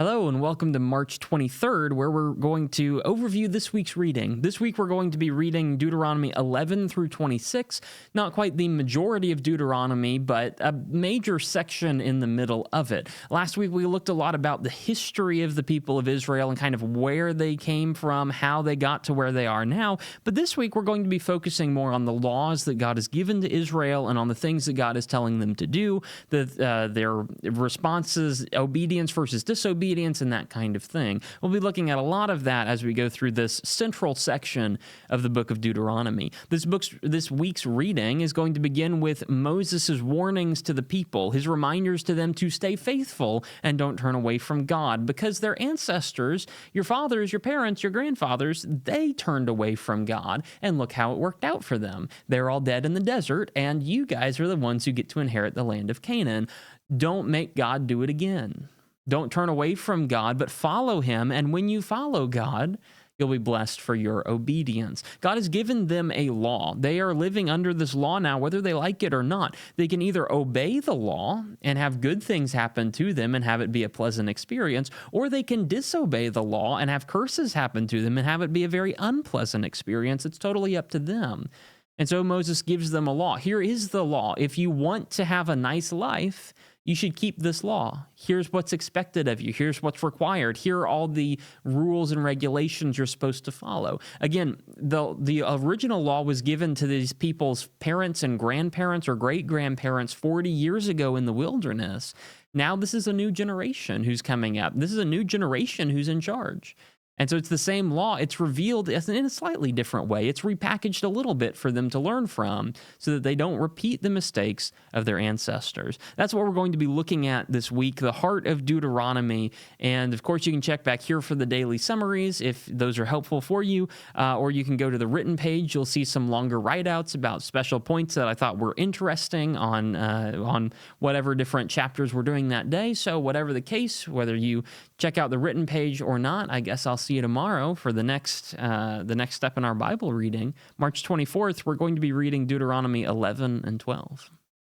Hello and welcome to March 23rd, where we're going to overview this week's reading. This week we're going to be reading Deuteronomy 11 through 26. Not quite the majority of Deuteronomy, but a major section in the middle of it. Last week we looked a lot about the history of the people of Israel and kind of where they came from, how they got to where they are now. But this week we're going to be focusing more on the laws that God has given to Israel and on the things that God is telling them to do, their responses, obedience versus disobedience, and that kind of thing. We'll be looking at a lot of that as we go through this central section of the book of Deuteronomy. This week's reading is going to begin with Moses' warnings to the people, his reminders to them to stay faithful and don't turn away from God, because their ancestors, your fathers, your parents, your grandfathers, they turned away from God, and look how it worked out for them. They're all dead in the desert, and you guys are the ones who get to inherit the land of Canaan. Don't make God do it again. Don't turn away from God, but follow him. And when you follow God, you'll be blessed for your obedience. God has given them a law. They are living under this law now, whether they like it or not. They can either obey the law and have good things happen to them and have it be a pleasant experience, or they can disobey the law and have curses happen to them and have it be a very unpleasant experience. It's totally up to them. And so Moses gives them a law. Here is the law. If you want to have a nice life, you should keep this law. Here's what's expected of you. Here's what's required. Here are all the rules and regulations you're supposed to follow. Again, the original law was given to these people's parents and grandparents or great-grandparents 40 years ago in the wilderness. Now this is a new generation who's coming up. This is a new generation who's in charge. And so it's the same law. It's revealed in a slightly different way. It's repackaged a little bit for them to learn from so that they don't repeat the mistakes of their ancestors. That's what we're going to be looking at this week, the heart of Deuteronomy. And of course, you can check back here for the daily summaries if those are helpful for you, or you can go to the written page. You'll see some longer write-outs about special points that I thought were interesting on whatever different chapters we're doing that day. So whatever the case, whether you check out the written page or not, I guess I'll see you tomorrow for the next step in our Bible reading. March 24th, we're going to be reading Deuteronomy 11 and 12.